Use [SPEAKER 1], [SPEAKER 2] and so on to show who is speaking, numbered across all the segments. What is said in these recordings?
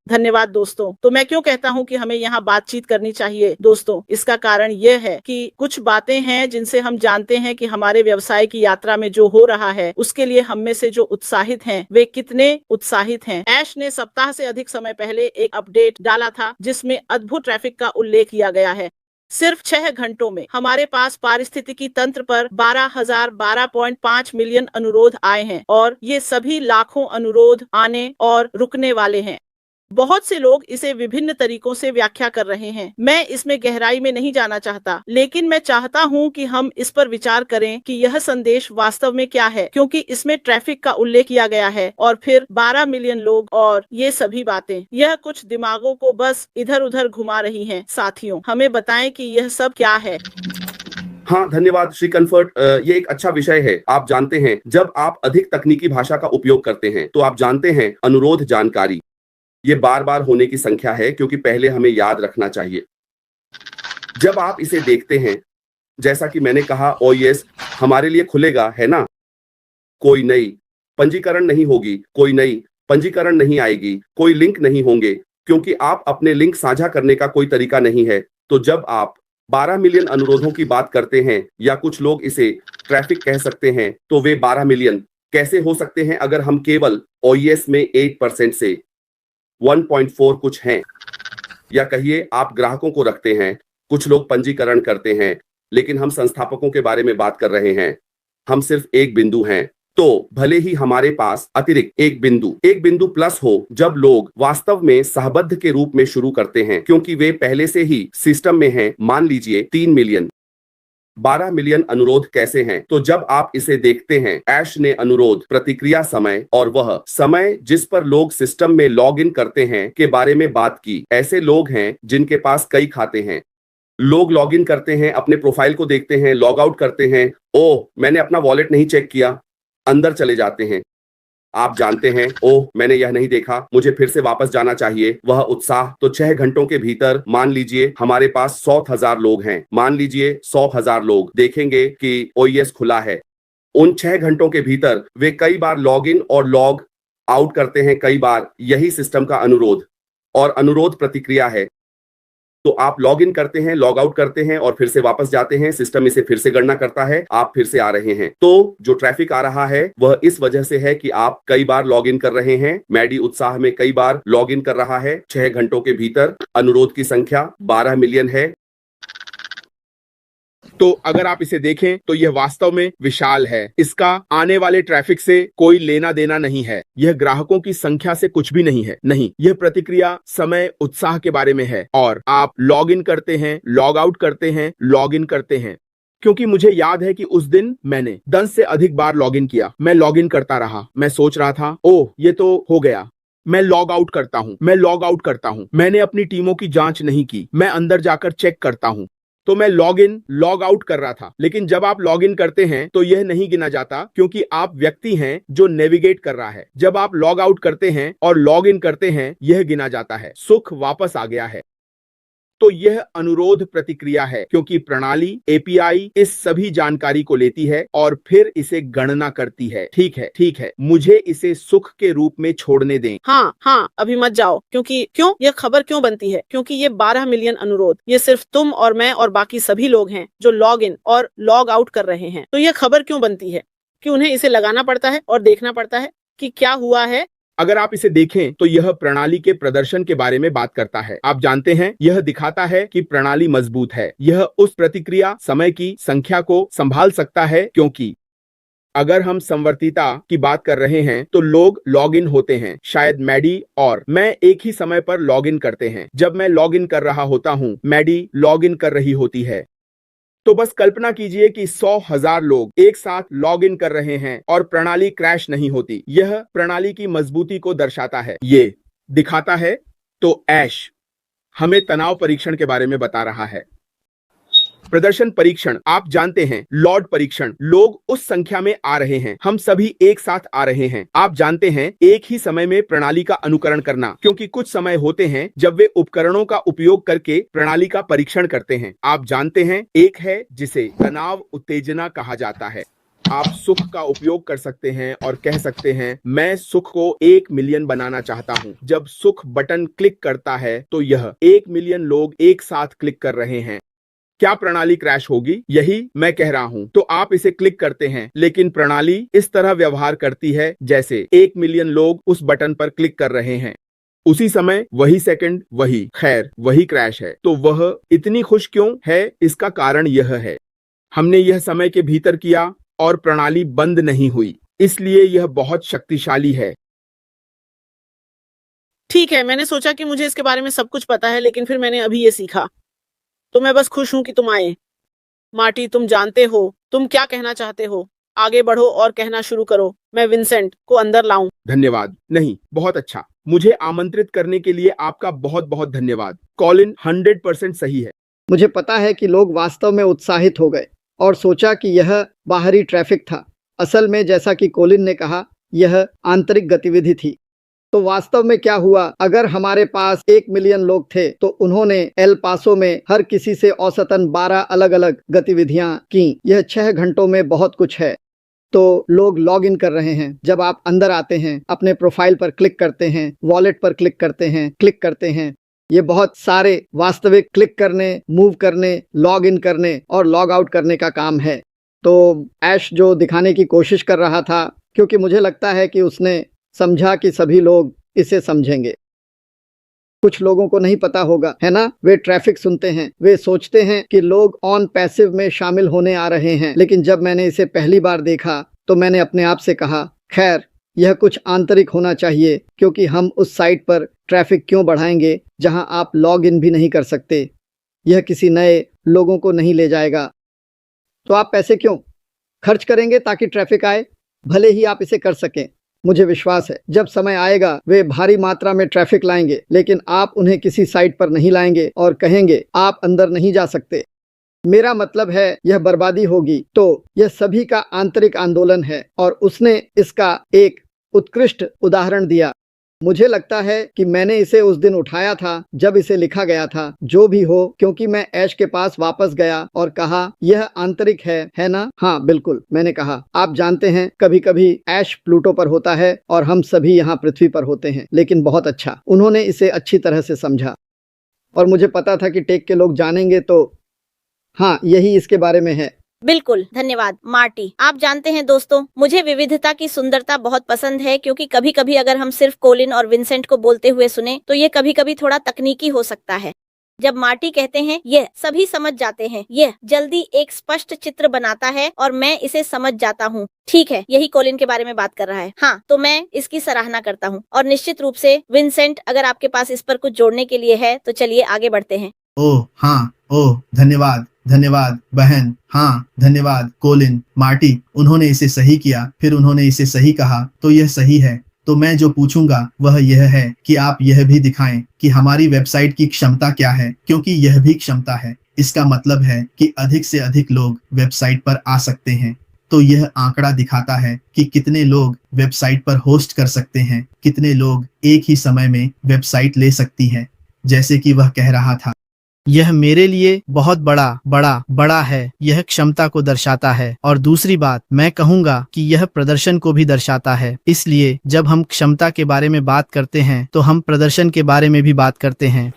[SPEAKER 1] धन्यवाद दोस्तों। तो मैं क्यों कहता हूँ कि हमें यहाँ बातचीत करनी चाहिए दोस्तों, इसका कारण यह है कि कुछ बातें हैं जिनसे हम जानते हैं कि हमारे व्यवसाय की यात्रा में जो हो रहा है उसके लिए हम में से जो उत्साहित हैं वे कितने उत्साहित हैं। ऐश ने सप्ताह से अधिक समय पहले एक अपडेट डाला था जिसमें अद्भुत ट्रैफिक का उल्लेख किया गया है। सिर्फ 6 घंटों में हमारे पास पारिस्थितिकी तंत्र पर 12,012.5 मिलियन अनुरोध आए हैं और ये सभी लाखों अनुरोध आने और रुकने वाले हैं। बहुत से लोग इसे विभिन्न तरीकों से व्याख्या कर रहे हैं। मैं इसमें गहराई में नहीं जाना चाहता, लेकिन मैं चाहता हूं कि हम इस पर विचार करें कि यह संदेश वास्तव में क्या है, क्योंकि इसमें ट्रैफिक का उल्लेख किया गया है और फिर 12 मिलियन लोग और ये सभी बातें। यह कुछ दिमागों को बस इधर उधर घुमा रही हैं। साथियों, हमें बताएं कि यह सब क्या है।
[SPEAKER 2] हाँ, धन्यवाद श्री कन्फर्ट। ये एक अच्छा विषय है। आप जानते हैं, जब आप अधिक तकनीकी भाषा का उपयोग करते हैं तो आप जानते हैं अनुरोध जानकारी ये बार बार होने की संख्या है, क्योंकि पहले हमें याद रखना चाहिए। जब आप इसे देखते हैं, जैसा कि मैंने कहा, ओएस हमारे लिए खुलेगा, है ना? कोई नई पंजीकरण नहीं होगी, कोई नई पंजीकरण नहीं आएगी, कोई लिंक नहीं होंगे, क्योंकि आप अपने लिंक साझा करने का कोई तरीका नहीं है। तो जब आप 12 मिलियन अनुरोधों की बात करते हैं, या कुछ लोग इसे ट्रैफिक कह सकते हैं, तो वे 12 मिलियन कैसे हो सकते हैं अगर हम केवल ओएस में 8% से 1.4 कुछ हैं? या कहिए आप ग्राहकों को रखते हैं, कुछ लोग पंजीकरण करते हैं, लेकिन हम संस्थापकों के बारे में बात कर रहे हैं। हम सिर्फ एक बिंदु हैं। तो भले ही हमारे पास अतिरिक्त एक बिंदु प्लस हो, जब लोग वास्तव में सहबद्ध के रूप में शुरू करते हैं, क्योंकि वे पहले से ही सिस्टम में हैं। मान लीजिए 3 मिलियन, 12 मिलियन अनुरोध कैसे हैं? तो जब आप इसे देखते हैं, ऐश ने अनुरोध प्रतिक्रिया समय और वह समय जिस पर लोग सिस्टम में लॉग इन करते हैं के बारे में बात की। ऐसे लोग हैं जिनके पास कई खाते हैं। लोग लॉग इन करते हैं, अपने प्रोफाइल को देखते हैं, लॉग आउट करते हैं, ओह मैंने अपना वॉलेट नहीं चेक किया, अंदर चले जाते हैं। आप जानते हैं, ओह मैंने यह नहीं देखा, मुझे फिर से वापस जाना चाहिए। वह उत्साह। तो 6 घंटों के भीतर मान लीजिए हमारे पास 100,000 लोग हैं। मान लीजिए 100,000 लोग देखेंगे कि ओएस खुला है। उन 6 घंटों के भीतर वे कई बार लॉग इन और लॉग आउट करते हैं। कई बार यही सिस्टम का अनुरोध और अनुरोध प्रतिक्रिया है। तो आप लॉग इन करते हैं, लॉग आउट करते हैं और फिर से वापस जाते हैं। सिस्टम इसे फिर से गणना करता है, आप फिर से आ रहे हैं। तो जो ट्रैफिक आ रहा है वह इस वजह से है कि आप कई बार लॉग इन कर रहे हैं। मैडी उत्साह में कई बार लॉग इन कर रहा है। 6 घंटों के भीतर अनुरोध की संख्या 12 मिलियन है।
[SPEAKER 3] तो अगर आप इसे देखें तो यह वास्तव में विशाल है। इसका आने वाले ट्रैफिक से कोई लेना देना नहीं है। यह ग्राहकों की संख्या से कुछ भी नहीं है। नहीं, यह प्रतिक्रिया समय उत्साह के बारे में है। और आप लॉग इन करते हैं, लॉग आउट करते हैं, लॉग इन करते हैं। क्योंकि मुझे याद है कि उस दिन मैंने 10 से अधिक बार लॉग इन किया। मैं लॉग इन करता रहा। मैं सोच रहा था, ओह ये तो हो गया। मैं लॉग आउट करता हूं, मैं लॉग आउट करता हूं। मैंने अपनी टीमों की जांच नहीं की। मैं अंदर जाकर चेक करता हूं। तो मैं लॉग इन लॉग आउट कर रहा था। लेकिन जब आप लॉग इन करते हैं तो यह नहीं गिना जाता, क्योंकि आप व्यक्ति हैं जो नेविगेट कर रहा है। जब आप लॉग आउट करते हैं और लॉग इन करते हैं, यह गिना जाता है। सुख वापस आ गया है। तो यह अनुरोध प्रतिक्रिया है, क्योंकि प्रणाली एपीआई इस सभी जानकारी को लेती है और फिर इसे गणना करती है। ठीक है, ठीक है, मुझे इसे सुख के रूप में छोड़ने दें।
[SPEAKER 1] हाँ, अभी मत जाओ। क्यों यह खबर क्यों बनती है? क्योंकि ये 12 मिलियन अनुरोध, ये सिर्फ तुम और मैं और बाकी सभी लोग हैं जो लॉग इन और लॉग आउट कर रहे हैं। तो यह खबर क्यों बनती है कि उन्हें इसे लगाना पड़ता है और देखना पड़ता है कि क्या हुआ है।
[SPEAKER 3] अगर आप इसे देखें तो यह प्रणाली के प्रदर्शन के बारे में बात करता है। आप जानते हैं, यह दिखाता है कि प्रणाली मजबूत है। यह उस प्रतिक्रिया समय की संख्या को संभाल सकता है, क्योंकि अगर हम संवर्तिता की बात कर रहे हैं तो लोग लॉग इन होते हैं। शायद मैडी और मैं एक ही समय पर लॉग इन करते हैं। जब मैं लॉग इन कर रहा होता हूं, मैडी लॉग इन कर रही होती है। तो बस कल्पना कीजिए कि 100,000 लोग एक साथ लॉग इन कर रहे हैं और प्रणाली क्रैश नहीं होती। यह प्रणाली की मजबूती को दर्शाता है। ये दिखाता है। तो ऐश हमें तनाव परीक्षण के बारे में बता रहा है। प्रदर्शन परीक्षण, आप जानते हैं, लॉर्ड परीक्षण। लोग उस संख्या में आ रहे हैं। हम सभी एक साथ आ रहे हैं। आप जानते हैं, एक ही समय में प्रणाली का अनुकरण करना, क्योंकि कुछ समय होते हैं जब वे उपकरणों का उपयोग करके प्रणाली का परीक्षण करते हैं। आप जानते हैं, एक है जिसे तनाव उत्तेजना कहा जाता है। आप सुख का उपयोग कर सकते हैं और कह सकते हैं मैं सुख को 1 मिलियन बनाना चाहता हूं। जब सुख बटन क्लिक करता है तो यह 1 मिलियन लोग एक साथ क्लिक कर रहे हैं। क्या प्रणाली क्रैश होगी? यही मैं कह रहा हूं। तो आप इसे क्लिक करते हैं, लेकिन प्रणाली इस तरह व्यवहार करती है जैसे 1 मिलियन लोग उस बटन पर क्लिक कर रहे हैं। उसी समय, वही सेकंड, वही क्रैश है। तो वह इतनी खुश क्यों है? इसका कारण यह है, हमने यह समय के भीतर किया और प्रणाली बंद नहीं हुई, इसलिए यह बहुत शक्तिशाली है।
[SPEAKER 1] ठीक है, मैंने सोचा कि मुझे इसके बारे में सब कुछ पता है, लेकिन फिर मैंने अभी ये सीखा। तो मैं बस खुश हूं कि तुम आए। मार्टी, तुम जानते हो तुम क्या कहना चाहते हो। आगे बढ़ो और कहना शुरू करो। मैं विंसेंट को अंदर लाऊं।
[SPEAKER 3] धन्यवाद। नहीं, बहुत अच्छा। मुझे आमंत्रित करने के लिए आपका बहुत बहुत धन्यवाद। कॉलिन 100% सही है।
[SPEAKER 4] मुझे पता है कि लोग वास्तव में उत्साहित हो गए और सोचा कि यह बाहरी ट्रैफिक था। असल में जैसा कि कोलिन ने कहा, यह आंतरिक गतिविधि थी। तो वास्तव में क्या हुआ? अगर हमारे पास 1 मिलियन लोग थे तो उन्होंने एल पासो में हर किसी से औसतन 12 अलग अलग गतिविधियां की। यह 6 घंटों में बहुत कुछ है। तो लोग लॉग इन कर रहे हैं। जब आप अंदर आते हैं, अपने प्रोफाइल पर क्लिक करते हैं, वॉलेट पर क्लिक करते हैं। ये बहुत सारे वास्तविक क्लिक करने, मूव करने, लॉग इन करने और लॉग आउट करने का काम है। तो ऐश जो दिखाने की कोशिश कर रहा था, क्योंकि मुझे लगता है कि उसने समझा कि सभी लोग इसे समझेंगे। कुछ लोगों को नहीं पता होगा, है ना? वे ट्रैफिक सुनते हैं, वे सोचते हैं कि लोग ऑन पैसिव में शामिल होने आ रहे हैं। लेकिन जब मैंने इसे पहली बार देखा तो मैंने अपने आप से कहा, खैर, यह कुछ आंतरिक होना चाहिए, क्योंकि हम उस साइट पर ट्रैफिक क्यों बढ़ाएंगे जहां आप लॉग इन भी नहीं कर सकते? यह किसी नए लोगों को नहीं ले जाएगा। तो आप पैसे क्यों खर्च करेंगे ताकि ट्रैफिक आए? भले ही आप इसे कर सकें। मुझे विश्वास है जब समय आएगा वे भारी मात्रा में ट्रैफिक लाएंगे, लेकिन आप उन्हें किसी साइट पर नहीं लाएंगे और कहेंगे आप अंदर नहीं जा सकते। मेरा मतलब है यह बर्बादी होगी। तो यह सभी का आंतरिक आंदोलन है और उसने इसका एक उत्कृष्ट उदाहरण दिया। मुझे लगता है कि मैंने इसे उस दिन उठाया था जब इसे लिखा गया था। जो भी हो, क्योंकि मैं ऐश के पास वापस गया और कहा यह आंतरिक है ना? हाँ बिल्कुल, मैंने कहा। आप जानते हैं, कभी कभी ऐश प्लूटो पर होता है और हम सभी यहाँ पृथ्वी पर होते हैं। लेकिन बहुत अच्छा, उन्होंने इसे अच्छी तरह से समझा और मुझे पता था कि टेक के लोग जानेंगे। तो हाँ, यही इसके बारे में है।
[SPEAKER 5] बिल्कुल, धन्यवाद मार्टी। आप जानते हैं दोस्तों, मुझे विविधता की सुंदरता बहुत पसंद है, क्योंकि कभी कभी अगर हम सिर्फ कोलिन और विंसेंट को बोलते हुए सुने तो ये कभी कभी थोड़ा तकनीकी हो सकता है। जब मार्टी कहते हैं यह सभी समझ जाते हैं, यह जल्दी एक स्पष्ट चित्र बनाता है और मैं इसे समझ जाता हूँ। ठीक है, यही कोलिन के बारे में बात कर रहा है। हाँ, तो मैं इसकी सराहना करता हूँ। और निश्चित रूप से विंसेंट, अगर आपके पास इस पर कुछ जोड़ने के लिए है तो चलिए आगे बढ़ते हैं।
[SPEAKER 6] ओह हाँ, ओह धन्यवाद बहन। हाँ, धन्यवाद कोलिन, मार्टी। उन्होंने इसे सही किया, फिर उन्होंने इसे सही कहा, तो यह सही है। तो मैं जो पूछूंगा वह यह है कि आप यह भी दिखाएं कि हमारी वेबसाइट की क्षमता क्या है, क्योंकि यह भी क्षमता है। इसका मतलब है कि अधिक से अधिक लोग वेबसाइट पर आ सकते हैं। तो यह आंकड़ा दिखाता है कि कितने लोग वेबसाइट पर होस्ट कर सकते हैं, कितने लोग एक ही समय में वेबसाइट ले सकती है। जैसे कि वह कह रहा था,
[SPEAKER 7] यह मेरे लिए बहुत बड़ा है। यह क्षमता को दर्शाता है। और दूसरी बात मैं कहूँगा कि यह प्रदर्शन को भी दर्शाता है। इसलिए जब हम क्षमता के बारे में बात करते हैं तो हम प्रदर्शन के बारे में भी बात करते हैं।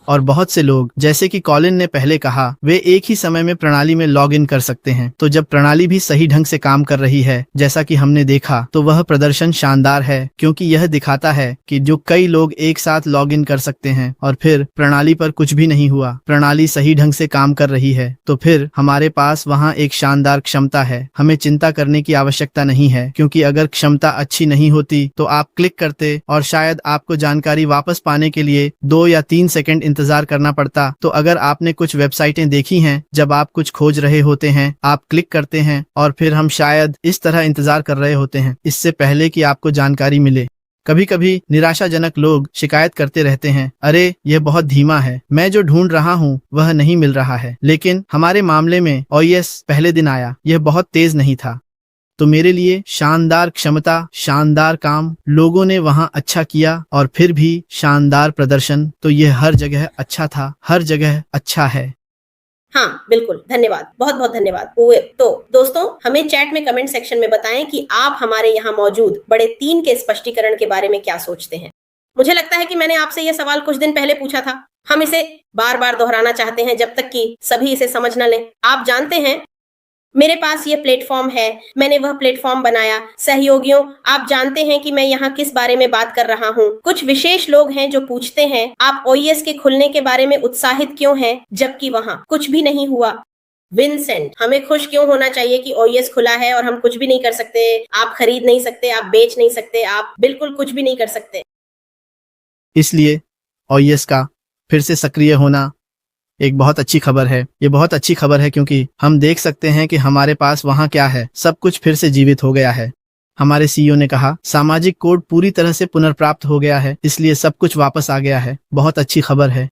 [SPEAKER 7] और बहुत से लोग, जैसे कि कॉलिन ने पहले कहा, वे एक ही समय में प्रणाली में लॉग इन कर सकते हैं। तो जब प्रणाली भी सही ढंग से काम कर रही है, जैसा कि हमने देखा, तो वह प्रदर्शन शानदार है, क्योंकि यह दिखाता है कि जो कई लोग एक साथ लॉग इन कर सकते हैं और फिर प्रणाली पर कुछ भी नहीं हुआ, प्रणाली सही ढंग से काम कर रही है, तो फिर हमारे पास वहाँ एक शानदार क्षमता है। हमें चिंता करने की आवश्यकता नहीं है, क्योंकि अगर क्षमता अच्छी नहीं होती तो आप क्लिक करते और शायद आपको जानकारी वापस पाने के लिए 2 या 3 सेकंड इंतजार करना पड़ता। तो अगर आपने कुछ वेबसाइटें देखी हैं, जब आप कुछ खोज रहे होते हैं, आप क्लिक करते हैं और फिर हम शायद इस तरह इंतजार कर रहे होते हैं इससे पहले कि आपको जानकारी मिले। कभी कभी निराशाजनक लोग शिकायत करते रहते हैं, अरे यह बहुत धीमा है, मैं जो ढूंढ रहा हूँ वह नहीं मिल रहा है। लेकिन हमारे मामले में ओएस पहले दिन आया, यह बहुत तेज नहीं था। तो मेरे लिए शानदार क्षमता, शानदार काम, लोगों ने वहां अच्छा किया और फिर भी शानदार प्रदर्शन। तो यह हर जगह अच्छा था, हर जगह अच्छा है।
[SPEAKER 8] हाँ बिल्कुल, धन्यवाद, बहुत बहुत धन्यवाद। तो दोस्तों, हमें चैट में कमेंट सेक्शन में बताएं कि आप हमारे यहाँ मौजूद बड़े 3 के स्पष्टीकरण के बारे में क्या सोचते हैं। मुझे लगता है कि मैंने आपसे यह सवाल कुछ दिन पहले पूछा था। हम इसे बार बार दोहराना चाहते हैं जब तक कि सभी इसे समझ न लें। आप जानते हैं, मेरे पास ये प्लेटफॉर्म है, मैंने वह प्लेटफॉर्म बनाया। सहयोगियों, आप जानते हैं कि मैं यहाँ किस बारे में बात कर रहा हूँ। कुछ विशेष लोग हैं जो पूछते हैं, आप ओईएस के खुलने के बारे में उत्साहित क्यों हैं, जबकि वहाँ कुछ भी नहीं हुआ। विंसेंट, हमें खुश क्यों होना चाहिए कि ओईएस खुला है और हम कुछ भी नहीं कर सकते? आप खरीद नहीं सकते, आप बेच नहीं सकते, आप बिल्कुल कुछ भी नहीं कर सकते।
[SPEAKER 7] इसलिए ओईएस का फिर से सक्रिय होना एक बहुत अच्छी खबर है। ये बहुत अच्छी खबर है क्योंकि हम देख सकते हैं कि हमारे पास वहाँ क्या है, सब कुछ फिर से जीवित हो गया है। हमारे सीईओ ने कहा सामाजिक कोड पूरी तरह से पुनर्प्राप्त हो गया है, इसलिए सब कुछ वापस आ गया है। बहुत अच्छी खबर है।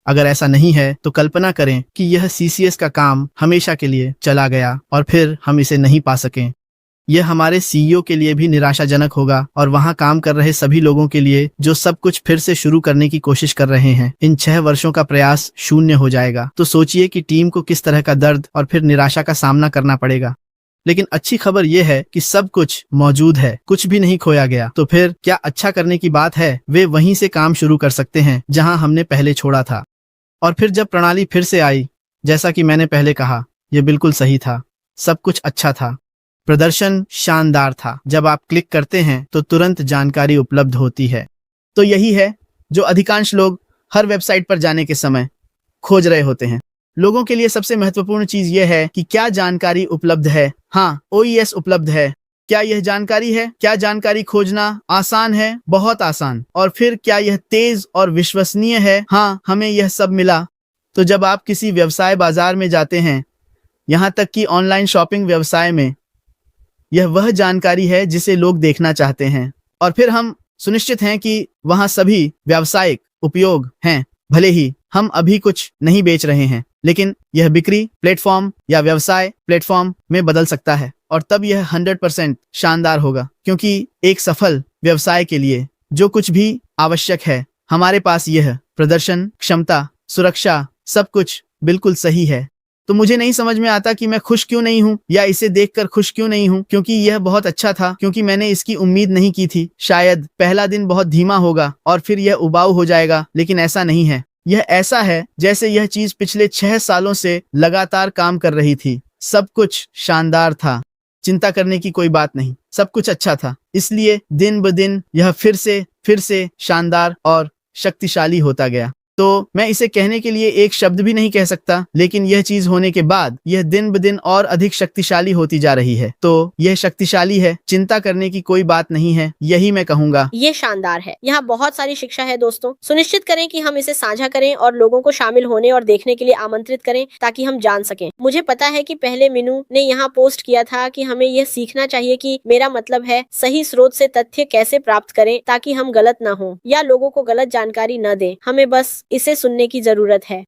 [SPEAKER 7] अगर ऐसा नहीं है तो कल्पना करें कि यह सीसीएस का काम हमेशा के लिए चला गया और फिर हम इसे नहीं पा सकें। यह हमारे सीईओ के लिए भी निराशाजनक होगा और वहां काम कर रहे सभी लोगों के लिए जो सब कुछ फिर से शुरू करने की कोशिश कर रहे हैं। इन 6 वर्षों का प्रयास शून्य हो जाएगा। तो सोचिए कि टीम को किस तरह का दर्द और फिर निराशा का सामना करना पड़ेगा। लेकिन अच्छी खबर यह है कि सब कुछ मौजूद है, कुछ भी नहीं खोया गया। तो फिर क्या अच्छा करने की बात है, वे वहीं से काम शुरू कर सकते हैं जहां हमने पहले छोड़ा था। और फिर जब प्रणाली फिर से आई, जैसा कि मैंने पहले कहा, यह बिल्कुल सही था, सब कुछ अच्छा था, प्रदर्शन शानदार था। जब आप क्लिक करते हैं तो तुरंत जानकारी उपलब्ध होती है। तो यही है जो अधिकांश लोग हर वेबसाइट पर जाने के समय खोज रहे होते हैं। लोगों के लिए सबसे महत्वपूर्ण चीज यह है कि क्या जानकारी उपलब्ध है। हाँ, ओईएस उपलब्ध है। क्या यह जानकारी है? क्या जानकारी खोजना आसान है? बहुत आसान। और फिर क्या यह तेज और विश्वसनीय है? हाँ, हमें यह सब मिला। तो जब आप किसी व्यवसाय बाजार में जाते हैं, यहाँ तक कि ऑनलाइन शॉपिंग व्यवसाय में, यह वह जानकारी है जिसे लोग देखना चाहते हैं। और फिर हम सुनिश्चित हैं कि वहाँ सभी व्यावसायिक उपयोग हैं। भले ही हम अभी कुछ नहीं बेच रहे हैं, लेकिन यह बिक्री प्लेटफॉर्म या व्यवसाय प्लेटफॉर्म में बदल सकता है। और तब यह 100% शानदार होगा, क्योंकि एक सफल व्यवसाय के लिए जो कुछ भी आवश्यक है, हमारे पास यह प्रदर्शन, क्षमता, सुरक्षा, सब कुछ बिल्कुल सही है। तो मुझे नहीं समझ में आता कि मैं खुश क्यों नहीं हूँ या इसे देखकर खुश क्यों नहीं हूँ, क्योंकि यह बहुत अच्छा था, क्योंकि मैंने इसकी उम्मीद नहीं की थी। शायद पहला दिन बहुत धीमा होगा और फिर यह उबाऊ हो जाएगा, लेकिन ऐसा नहीं है। यह ऐसा है जैसे यह चीज पिछले 6 सालों से लगातार काम कर रही थी। सब कुछ शानदार था, चिंता करने की कोई बात नहीं, सब कुछ अच्छा था। इसलिए दिन ब दिन यह फिर से शानदार और शक्तिशाली होता गया। तो मैं इसे कहने के लिए एक शब्द भी नहीं कह सकता, लेकिन यह चीज होने के बाद यह दिन ब दिन और अधिक शक्तिशाली होती जा रही है। तो यह शक्तिशाली है, चिंता करने की कोई बात नहीं है, यही मैं कहूँगा।
[SPEAKER 5] ये शानदार है। यहाँ बहुत सारी शिक्षा है दोस्तों। सुनिश्चित करें कि हम इसे साझा करें और लोगों को शामिल होने और देखने के लिए आमंत्रित करें ताकि हम जान सकें। मुझे पता है कि पहले मीनू ने यहाँ पोस्ट किया था कि हमें यह सीखना चाहिए कि मेरा मतलब है सही स्रोत से तथ्य कैसे प्राप्त करें ताकि हम गलत ना हो या लोगों को गलत जानकारी न दें। हमें बस इसे सुनने की जरूरत है।